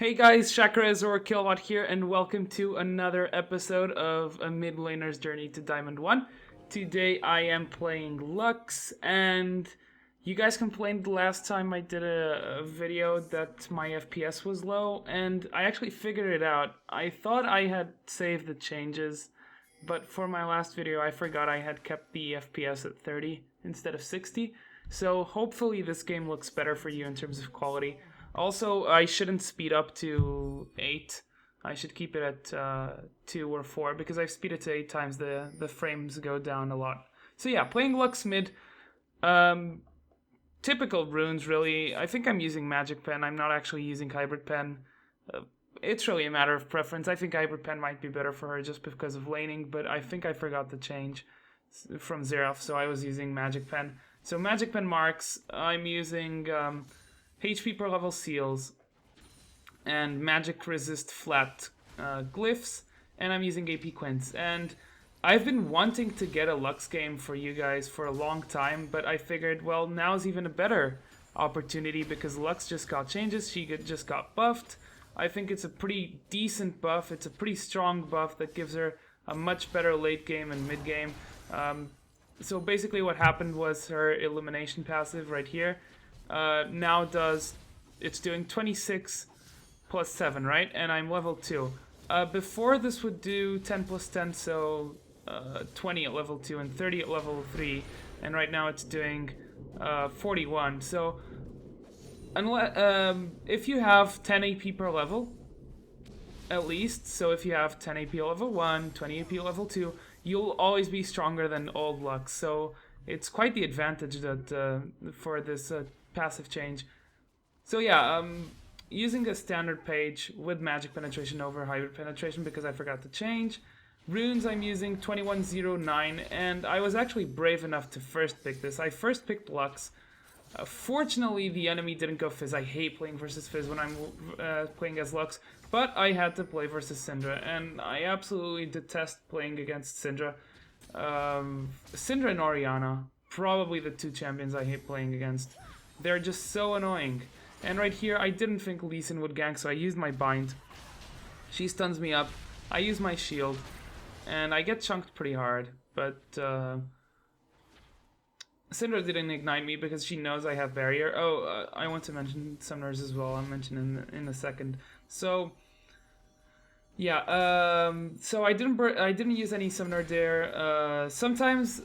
Hey guys, Shakarez or Killbot here, and welcome to another episode of A Midlaner's Journey to Diamond 1. Today I am playing Lux, and you guys complained the last time I did a video that my FPS was low, and I actually figured it out. I thought I had saved the changes, but for my last video I forgot I had kept the FPS at 30 instead of 60, so hopefully this game looks better for you in terms of quality. Also, I shouldn't speed up to 8. I should keep it at 2 or 4 because I've speeded to 8 times. The frames go down a lot. So yeah, playing Lux mid. Typical runes, really. I think I'm using Magic Pen. I'm not actually using Hybrid Pen. It's really a matter of preference. I think Hybrid Pen might be better for her just because of laning, but I think I forgot to change from Xerath, so I was using Magic Pen. So Magic Pen marks, I'm using HP per level seals and magic resist flat glyphs, and I'm using AP quints. And I've been wanting to get a Lux game for you guys for a long time, but I figured, well, now's even a better opportunity because Lux just got changes, she just got buffed. I think it's a pretty decent buff, it's a pretty strong buff that gives her a much better late game and mid game. So basically what happened was her elimination passive right here now it's doing 26 plus 7, right? And I'm level 2. Before this would do 10 plus 10, so 20 at level 2 and 30 at level 3. And right now it's doing 41. So unless, if you have 10 AP per level, at least, so if you have 10 AP level 1, 20 AP level 2, you'll always be stronger than old Lux. So it's quite the advantage that for this passive change. So yeah, using a standard page with magic penetration over hybrid penetration because I forgot to change. Runes I'm using 2109, and I was actually brave enough to first pick this. I first picked Lux. Fortunately, the enemy didn't go Fizz. I hate playing versus Fizz when I'm playing as Lux, but I had to play versus Syndra, and I absolutely detest playing against Syndra. Syndra and Orianna, probably the two champions I hate playing against. They're just so annoying. And right here, I didn't think Lee Sin would gank, so I used my bind. She stuns me up. I use my shield. And I get chunked pretty hard. But Syndra didn't ignite me because she knows I have barrier. Oh, I want to mention Summoners as well. I'll mention in a second. So yeah, so I didn't use any Summoner there. Sometimes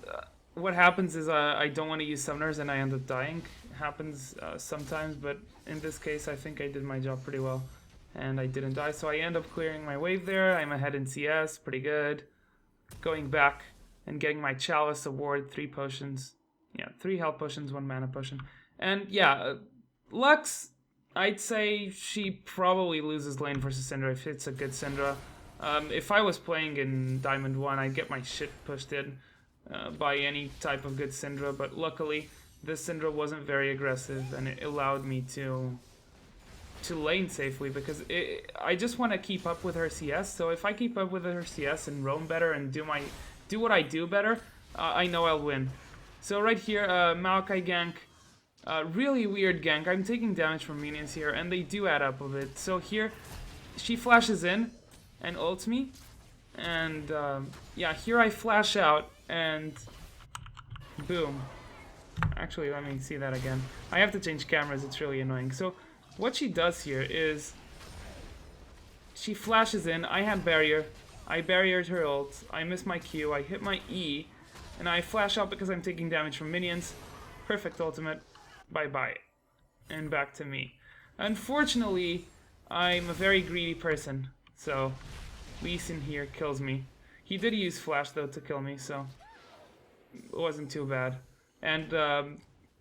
what happens is I don't want to use Summoners and I end up dying. Happens sometimes, but in this case I think I did my job pretty well and I didn't die, so I end up clearing my wave there. I'm ahead in CS, pretty good. Going back and getting my Chalice award, 3 potions. Yeah, 3 health potions, 1 mana potion. And yeah, Lux, I'd say she probably loses lane versus Syndra if it's a good Syndra. If I was playing in Diamond 1, I'd get my shit pushed in by any type of good Syndra, but luckily this Syndra wasn't very aggressive and it allowed me to lane safely because I just want to keep up with her CS. So if I keep up with her CS and roam better and do what I do better, I know I'll win. So right here, Maokai gank, really weird gank. I'm taking damage from minions here and they do add up a bit. So here, she flashes in and ults me. And yeah, here I flash out and boom. Actually, let me see that again. I have to change cameras, it's really annoying. So what she does here is she flashes in, I have barrier, I barriered her ult, I miss my Q, I hit my E, and I flash out because I'm taking damage from minions. Perfect ultimate, bye-bye. And back to me. Unfortunately, I'm a very greedy person, so Lee Sin here kills me. He did use flash though to kill me, so it wasn't too bad. And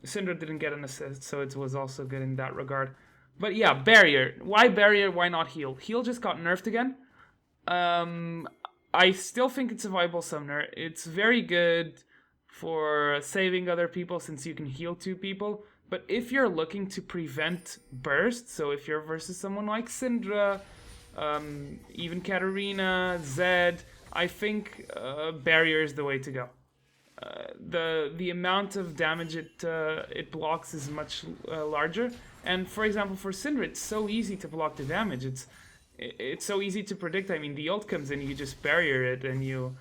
Syndra didn't get an assist, so it was also good in that regard. But yeah, barrier. Why barrier? Why not heal? Heal just got nerfed again. I still think it's a viable summoner. It's very good for saving other people since you can heal 2 people. But if you're looking to prevent burst, so if you're versus someone like Syndra, even Katarina, Zed, I think barrier is the way to go. The amount of damage it blocks is much larger, And for example, for Syndra, it's so easy to block the damage. It's so easy to predict. I mean, the ult comes in, you just barrier it, and you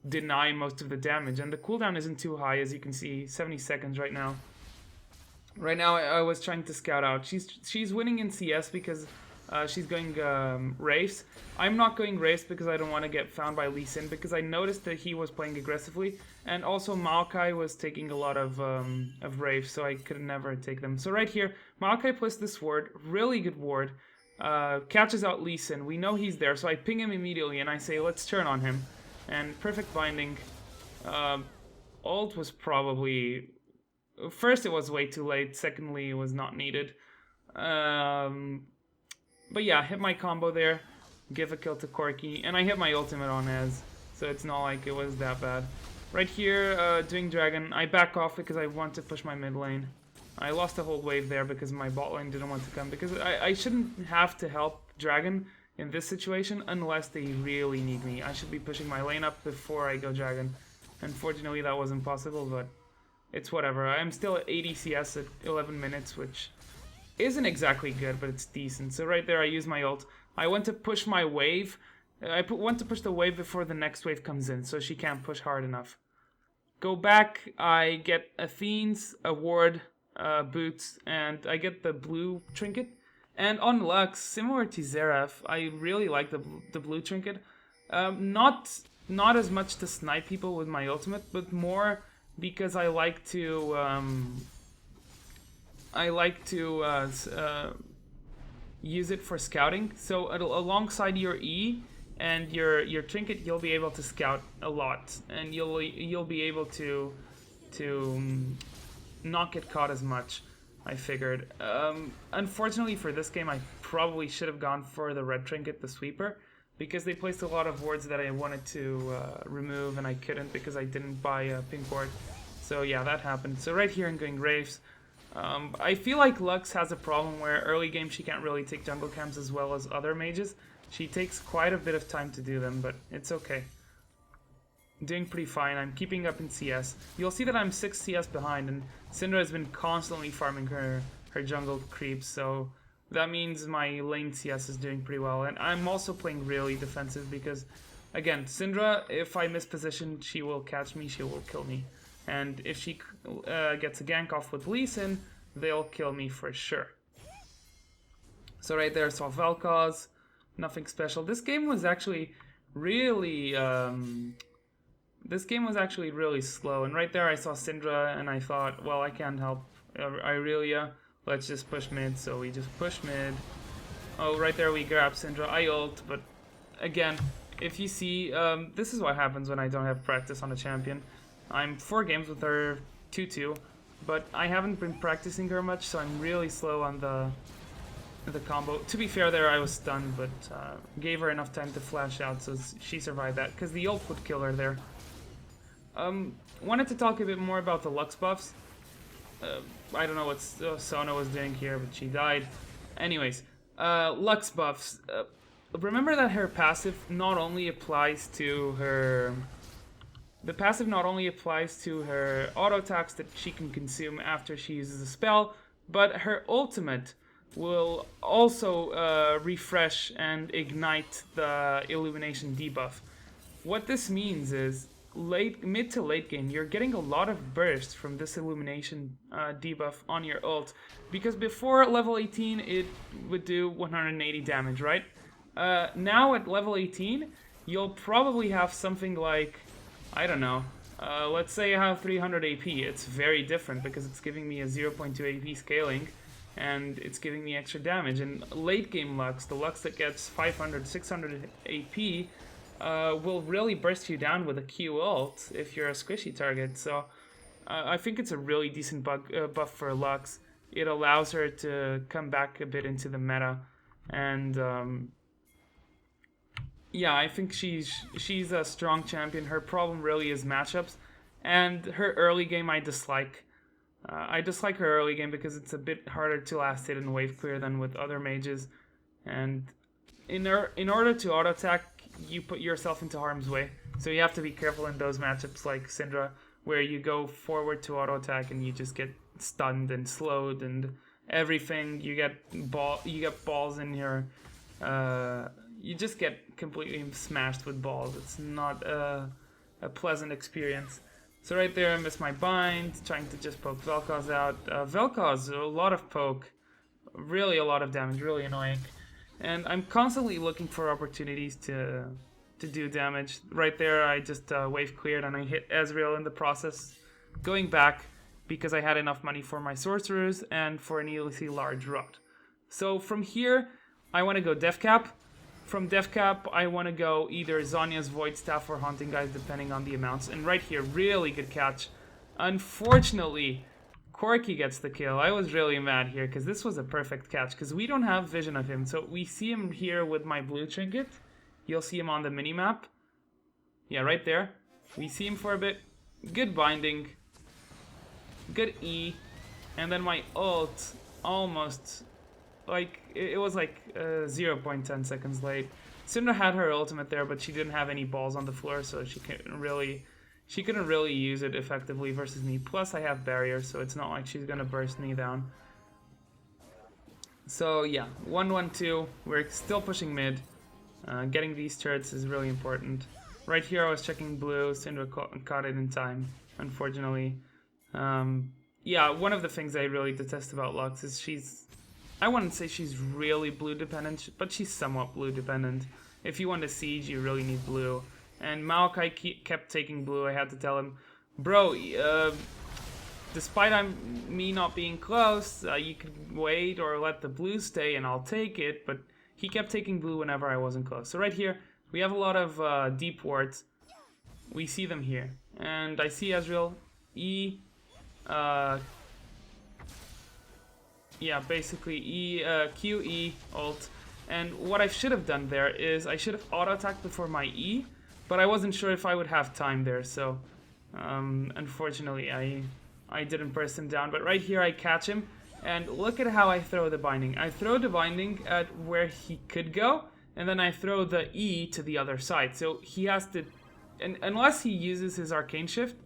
deny most of the damage. And the cooldown isn't too high, as you can see, 70 seconds right now. Right now, I was trying to scout out. She's winning in CS because she's going Wraiths. I'm not going Wraiths because I don't want to get found by Lee Sin, because I noticed that he was playing aggressively, and also Maokai was taking a lot of Wraiths, so I could never take them. So right here, Maokai plays this ward, really good ward, catches out Lee Sin. We know he's there, so I ping him immediately and I say, let's turn on him. And perfect binding. Ult was probably... First, it was way too late. Secondly, it was not needed. But yeah, hit my combo there. Give a kill to Corki. And I hit my ultimate on Ez. So it's not like it was that bad. Right here, doing Dragon. I back off because I want to push my mid lane. I lost a whole wave there because my bot lane didn't want to come. Because I shouldn't have to help Dragon in this situation unless they really need me. I should be pushing my lane up before I go Dragon. Unfortunately, that wasn't possible, but... it's whatever. I'm still at 80 CS at 11 minutes, which isn't exactly good, but it's decent. So right there, I use my ult. I want to push my wave. Want to push the wave before the next wave comes in, so she can't push hard enough. Go back, I get Athene's, a ward, boots, and I get the blue trinket. And on Lux, similar to Xerath, I really like the blue trinket. Not as much to snipe people with my ultimate, but more... because I like to use it for scouting. So alongside your E and your trinket, you'll be able to scout a lot, and you'll be able to not get caught as much. I figured. Unfortunately for this game, I probably should have gone for the red trinket, the sweeper, because they placed a lot of wards that I wanted to remove, and I couldn't because I didn't buy a pink ward. So yeah, that happened. So right here I'm going Wraiths. I feel like Lux has a problem where early game she can't really take jungle camps as well as other mages. She takes quite a bit of time to do them, but it's okay. Doing pretty fine. I'm keeping up in CS. You'll see that I'm 6 CS behind, and Syndra has been constantly farming her jungle creeps, so... that means my lane CS is doing pretty well. And I'm also playing really defensive because, again, Syndra, if I miss position, she will catch me, she will kill me. And if she gets a gank off with Lee Sin, they'll kill me for sure. So right there, saw Vel'Koz, nothing special. This game was actually really... slow. And right there I saw Syndra and I thought, well, I can't help Irelia. Let's just push mid, so we just push mid. Oh, right there we grab Syndra. I ult, but again, if you see, this is what happens when I don't have practice on a champion. I'm 4 games with her, 2-2, but I haven't been practicing her much, so I'm really slow on the combo. To be fair there, I was stunned, but gave her enough time to flash out, so she survived that, because the ult would kill her there. Wanted to talk a bit more about the Lux buffs. I don't know what Sona was doing here, but she died. Anyways, Lux buffs. Remember that her passive not only applies to her... The passive not only applies to her auto attacks that she can consume after she uses a spell, but her ultimate will also refresh and ignite the Illumination debuff. What this means is, mid to late game, you're getting a lot of burst from this Illumination debuff on your ult, because before level 18 it would do 180 damage, right? Now at level 18, you'll probably have something like, I don't know, let's say I have 300 AP. It's very different because it's giving me a 0.2 AP scaling, and it's giving me extra damage. And late game Lux, the Lux that gets 500, 600 AP, will really burst you down with a Q ult if you're a squishy target. So I think it's a really decent buff for Lux. It allows her to come back a bit into the meta, and yeah, I think she's a strong champion. Her problem really is matchups, and her early game I dislike. I dislike her early game because it's a bit harder to last hit and wave clear than with other mages, and in order to auto attack, you put yourself into harm's way. So you have to be careful in those matchups like Syndra, where you go forward to auto attack and you just get stunned and slowed, and everything. You get balls in your. You just get completely smashed with balls. It's not a pleasant experience. So right there, I missed my bind, trying to just poke Vel'Koz out. Vel'Koz, a lot of poke, really a lot of damage, really annoying. And I'm constantly looking for opportunities to do damage. Right there, I just wave cleared and I hit Ezreal in the process, going back because I had enough money for my sorcerers and for an needlessly large rod. So from here, I want to go Def Cap. From Def Cap, I want to go either Zhonya's Void Staff or Haunting Guys, depending on the amounts. And right here, really good catch. Unfortunately, Corki gets the kill. I was really mad here because this was a perfect catch because we don't have vision of him. So we see him here with my blue trinket. You'll see him on the minimap. Yeah, right there. We see him for a bit. Good binding. Good E. And then my ult almost... like, it was like 0.10 seconds late. Syndra had her ultimate there, but she didn't have any balls on the floor, so she couldn't really use it effectively versus me. Plus, I have barrier, so it's not like she's gonna burst me down. So yeah, 1-1-2. We're still pushing mid. Getting these turrets is really important. Right here, I was checking blue. Syndra caught it in time, unfortunately. Yeah, one of the things I really detest about Lux is I wouldn't say she's really blue dependent, but she's somewhat blue dependent. If you want to siege, you really need blue. And Maokai kept taking blue. I had to tell him, bro, despite me not being close, you could wait or let the blue stay and I'll take it. But he kept taking blue whenever I wasn't close. So right here, we have a lot of deep wards. We see them here. And I see Ezreal, E, yeah, basically Q, E, ult. And what I should have done there is I should have auto-attacked before my E, but I wasn't sure if I would have time there, so unfortunately I didn't burst him down. But right here I catch him, and look at how I throw the binding. I throw the binding at where he could go, and then I throw the E to the other side. So he has to, unless he uses his arcane shift,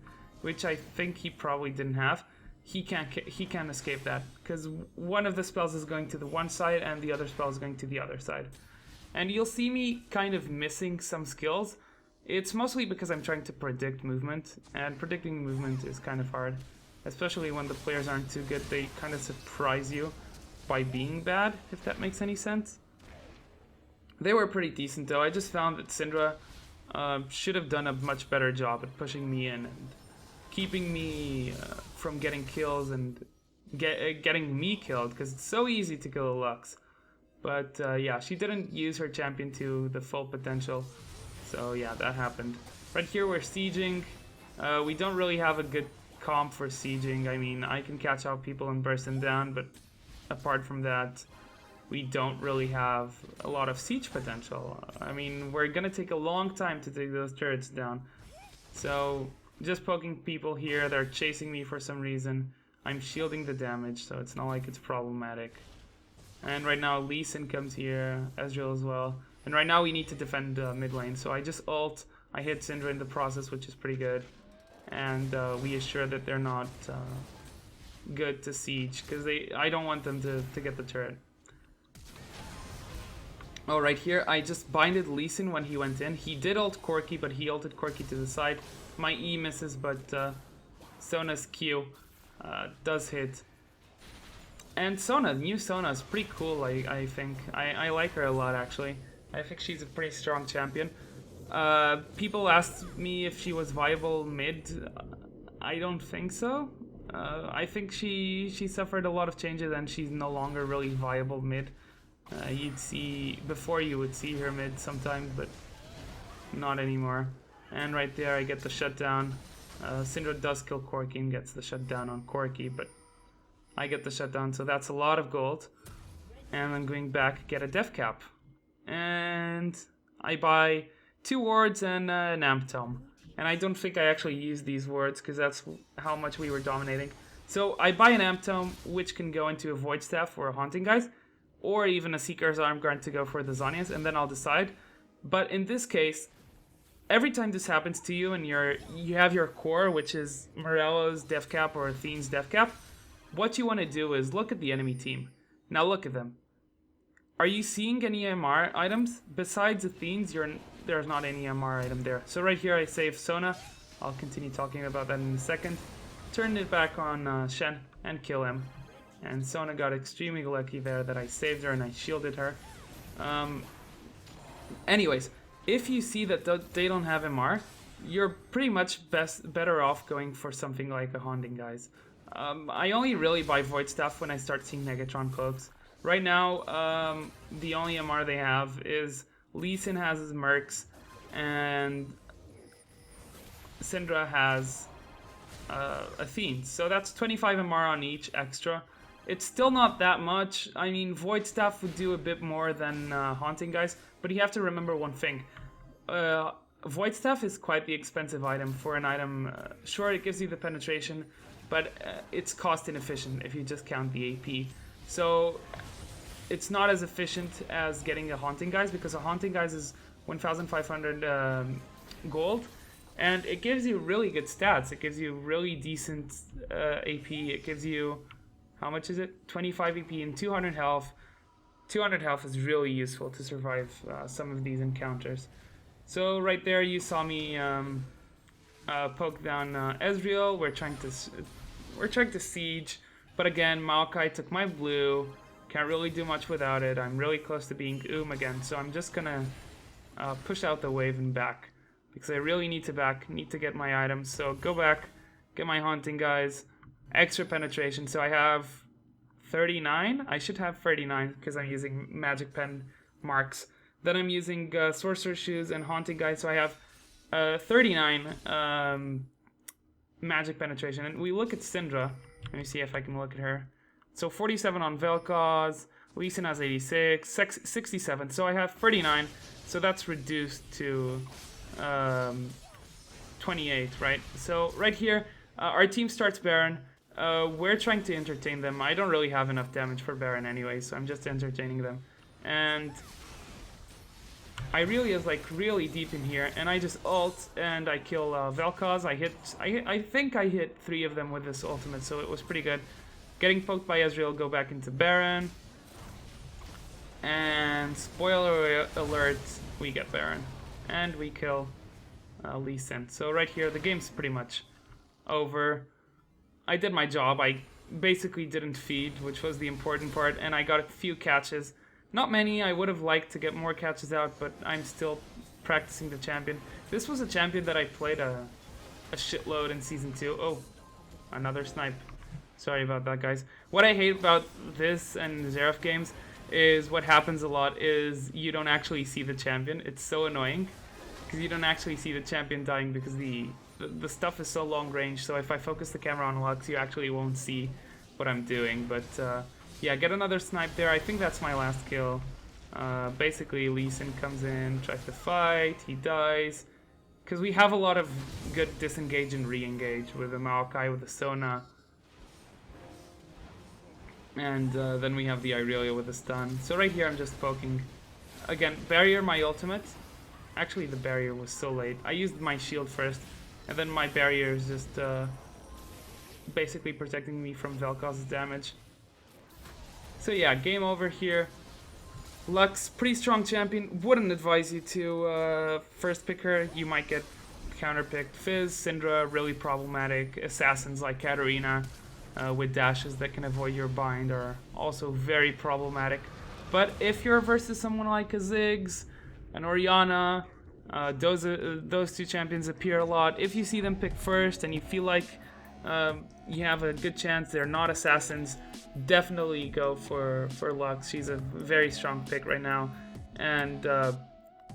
which I think he probably didn't have, he can't escape that, because one of the spells is going to the one side and the other spell is going to the other side. And you'll see me kind of missing some skills. It's mostly because I'm trying to predict movement, and predicting movement is kind of hard, especially when the players aren't too good. They kind of surprise you by being bad, if that makes any sense. They were pretty decent though. I just found that Syndra should have done a much better job at pushing me in and keeping me from getting kills and getting me killed, because it's so easy to kill a Lux. But yeah, she didn't use her champion to the full potential. So yeah, that happened. Right here we're sieging. We don't really have a good comp for sieging. I mean, I can catch out people and burst them down, but apart from that, we don't really have a lot of siege potential. I mean, we're gonna take a long time to take those turrets down. So just poking people here, they're chasing me for some reason. I'm shielding the damage, so it's not like it's problematic. And right now Lee Sin comes here, Ezreal as well. And right now we need to defend mid lane, so I just ult, I hit Syndra in the process, which is pretty good. And we assure that they're not good to siege, because I don't want them to get the turret. Oh, right here, I just binded Lee Sin when he went in. He did ult Corki, but he ulted Corki to the side. My E misses, but Sona's Q does hit. And Sona, new Sona is pretty cool, I think. I like her a lot, actually. I think she's a pretty strong champion. People asked me if she was viable mid. I don't think so. I think she suffered a lot of changes and she's no longer really viable mid. Before you would see her mid sometimes, but not anymore. And right there I get the shutdown. Syndra does kill Corki and gets the shutdown on Corki, but I get the shutdown, so that's a lot of gold. And then going back, get a def cap. And I buy 2 wards and an amp tome. And I don't think I actually use these wards because that's how much we were dominating. So I buy an amp tome, which can go into a void staff or a haunting guys, or even a seeker's arm guard to go for the Zhonya's, and then I'll decide. But in this case, every time this happens to you and you have your core, which is Morello's def cap or Athene's def cap, what you want to do is look at the enemy team. Now look at them. Are you seeing any MR items? Besides Athene's, there's not any MR item there. So right here I save Sona. I'll continue talking about that in a second. Turn it back on Shen and kill him. And Sona got extremely lucky there that I saved her and I shielded her. Anyways, if you see that they don't have MR, you're pretty much better off going for something like a Haunting, guys. I only really buy Void Staff when I start seeing Negatron Cloaks. Right now, the only MR they have is Lee Sin has his Mercs, and Syndra has Athene. So that's 25 MR on each extra. It's still not that much. I mean, Void Staff would do a bit more than Haunting, guys, but you have to remember one thing. Void Staff is quite the expensive item for an item. Sure, it gives you the penetration, but it's cost inefficient if you just count the AP. So it's not as efficient as getting a Haunting, guys, because a Haunting, guys, is 1,500 gold, and it gives you really good stats. It gives you really decent AP. It gives you, how much is it? 25 AP and 200 health. 200 health is really useful to survive some of these encounters. So right there you saw me poke down Ezreal. We're trying to siege, but again Maokai took my blue. Can't really do much without it. I'm really close to being again, so I'm just gonna push out the wave and back because I really need to get my items. So go back, get my Haunting, guys. Extra penetration. So I have 39. I should have 39 because I'm using Magic Pen marks. Then I'm using Sorcerer's Shoes and Haunting, guys. So I have 39 Magic Penetration. And we look at Syndra. Let me see if I can look at her. So 47 on Vel'Koz. Lee Sin has 86. 67. So I have 39. So that's reduced to 28, right? So right here, our team starts Baron. We're trying to entertain them. I don't really have enough damage for Baron anyway, so I'm just entertaining them. And Irelia is like really deep in here, and I just ult and I kill Vel'Koz. I think I hit 3 of them with this ultimate, so it was pretty good. Getting poked by Ezreal, go back into Baron. And spoiler alert, we get Baron. And we kill Lee Sin. So right here, the game's pretty much over. I did my job. I basically didn't feed, which was the important part, and I got a few catches. Not many. I would have liked to get more catches out, but I'm still practicing the champion. This was a champion that I played a shitload in Season 2. Oh, another snipe. Sorry about that, guys. What I hate about this and Xerath games is what happens a lot is you don't actually see the champion. It's so annoying because you don't actually see the champion dying because the stuff is so long range. So if I focus the camera on Lux, you actually won't see what I'm doing. But yeah, get another snipe there. I think that's my last kill. Basically, Lee Sin comes in, tries to fight, he dies. Because we have a lot of good disengage and re-engage with the Maokai, with the Sona. And then we have the Irelia with the stun. So right here I'm just poking. Again, barrier my ultimate. Actually the barrier was so late. I used my shield first, and then my barrier is just basically protecting me from Vel'Koz's damage. So yeah, game over here. Lux, pretty strong champion. Wouldn't advise you to first pick her. You might get counterpicked. Fizz, Syndra, really problematic. Assassins like Katarina with dashes that can avoid your bind are also very problematic. But if you're versus someone like a Ziggs, an Orianna, those two champions appear a lot. If you see them pick first and you feel like you have a good chance they're not assassins, definitely go for Lux. She's a very strong pick right now, and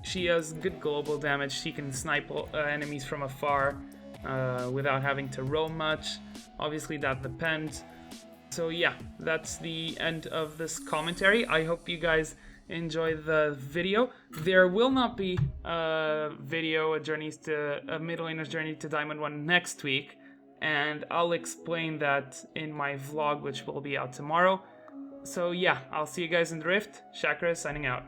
she has good global damage. She can snipe enemies from afar without having to roam much. Obviously that depends. So yeah, that's the end of this commentary. I hope you guys enjoy the video. There will not be a video, a Midlaner's Journey to Diamond 1 next week, and I'll explain that in my vlog, which will be out tomorrow. So yeah, I'll see you guys in the Rift. Shakarez signing out.